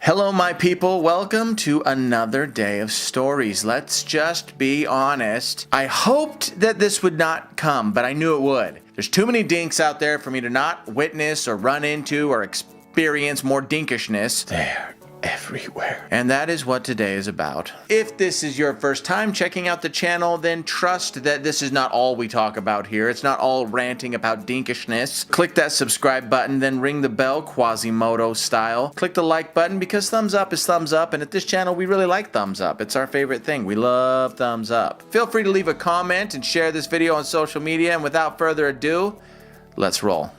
Hello, my people. Welcome to another day of stories. Let's just be honest. I hoped that this would not come, but I knew it would. There's too many dinks out there for me to not witness or run into or experience more dinkishness. They're everywhere. And that is what today is about. If this is your first time checking out the channel, then trust that this is not all we talk about here. It's not all ranting about dinkishness. Click that subscribe button, then ring the bell, Quasimodo style. Click the like button because thumbs up is thumbs up, and at this channel we really like thumbs up. It's our favorite thing. We love thumbs up. Feel free to leave a comment and share this video on social media, and without further ado, let's roll.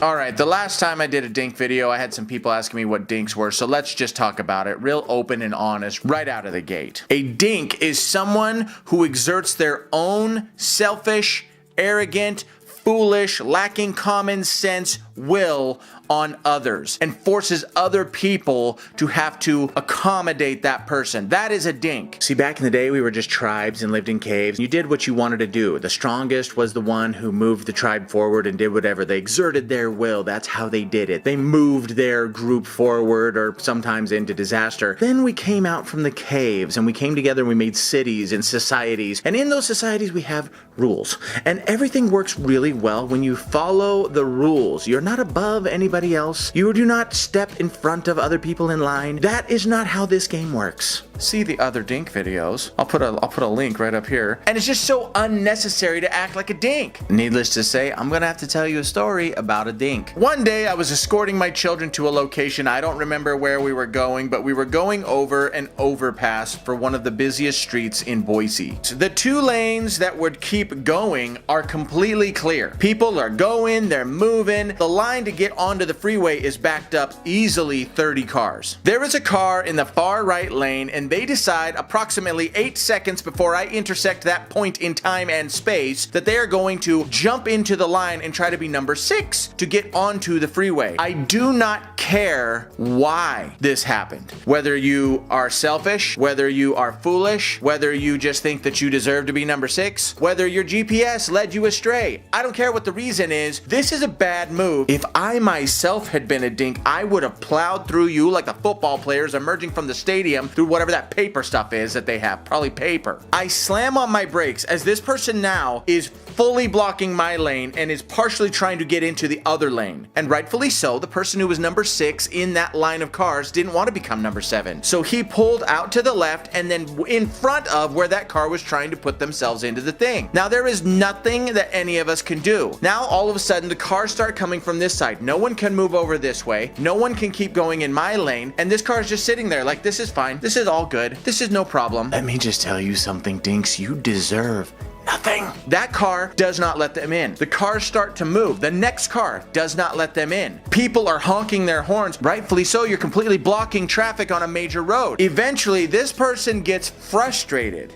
Alright, the last time I did a dink video, I had some people asking me what dinks were, so let's just talk about it real open and honest right out of the gate. A dink is someone who exerts their own selfish, arrogant, foolish, lacking common sense will on others and forces other people to have to accommodate that person. That is a dink. See, back in the day, we were just tribes and lived in caves. You did what you wanted to do. The strongest was the one who moved the tribe forward and did whatever. They exerted their will. That's how they did it. They moved their group forward or sometimes into disaster. Then we came out from the caves and we came together and we made cities and societies. And in those societies, we have rules. And everything works really well when you follow the rules. You're not above anybody else. You do not step in front of other people in line. That is not how this game works. See the other dink videos. I'll put a link right up here. And it's just so unnecessary to act like a dink. Needless to say, I'm gonna have to tell you a story about a dink. One day I was escorting my children to a location. I don't remember where we were going, but we were going over an overpass for one of the busiest streets in Boise. So the two lanes that would keep going are completely clear. People are going, they're moving. The line to get onto the freeway is backed up easily 30 cars. There is a car in the far right lane, and they decide approximately 8 seconds before I intersect that point in time and space that they are going to jump into the line and try to be number 6 to get onto the freeway. I do not care why this happened. Whether you are selfish, whether you are foolish, whether you just think that you deserve to be number 6, whether your GPS led you astray. I don't care what the reason is. This is a bad move. If I myself had been a dink, I would have plowed through you like the football players emerging from the stadium through whatever that paper stuff is that they have. Probably paper. I slam on my brakes as this person now is fully blocking my lane and is partially trying to get into the other lane. And rightfully so, the person who was number 6 in that line of cars didn't want to become number 7. So he pulled out to the left and then in front of where that car was trying to put themselves into the thing. Now there is nothing that any of us can do. Now all of a sudden the cars start coming from this side. No one can move over this way. No one can keep going in my lane. And this car is just sitting there like, this is fine. This is all good. This is no problem. Let me just tell you something, dinks. You deserve nothing. That car does not let them in. The cars start to move. The next car does not let them in. People are honking their horns. Rightfully so, you're completely blocking traffic on a major road. Eventually, this person gets frustrated.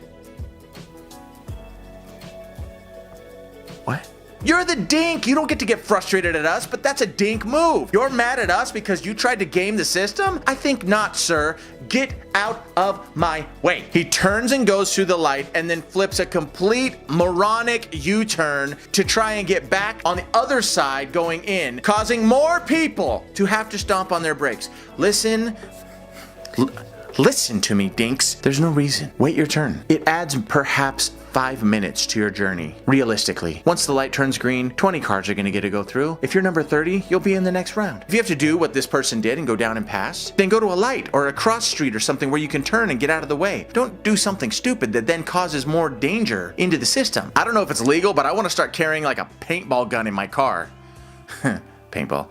What? You're the dink. You don't get to get frustrated at us, but that's a dink move. You're mad at us because you tried to game the system? I think not, sir. Get out of my way. He turns and goes through the light and then flips a complete moronic U-turn to try and get back on the other side going in, causing more people to have to stomp on their brakes. Listen to me, dinks. There's no reason. Wait your turn. It adds perhaps 5 minutes to your journey. Realistically, once the light turns green, 20 cars are going to get to go through. If you're number 30, you'll be in the next round. If you have to do what this person did and go down and pass, then go to a light or a cross street or something where you can turn and get out of the way. Don't do something stupid that then causes more danger into the system. I don't know if it's legal, but I want to start carrying like a paintball gun in my car. Paintball.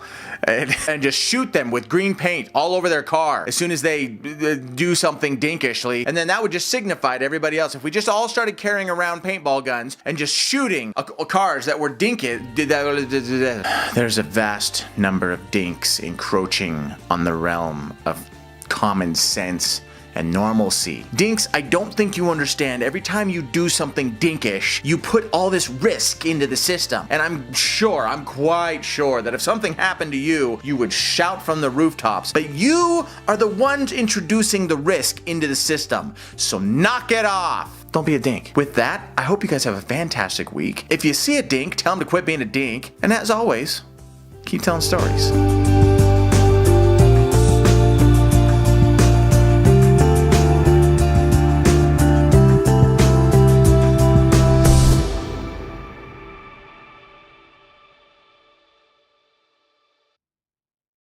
And just shoot them with green paint all over their car as soon as they do something dinkishly. And then that would just signify to everybody else. If we just all started carrying around paintball guns and just shooting cars that were dinky, there's a vast number of dinks encroaching on the realm of common sense and normalcy. Dinks, I don't think you understand. Every time you do something dinkish, you put all this risk into the system. And I'm quite sure that if something happened to you, you would shout from the rooftops. But you are the ones introducing the risk into the system. So knock it off. don't be a dink. With that, I hope you guys have a fantastic week. If you see a dink, tell him to quit being a dink. And as always, keep telling stories.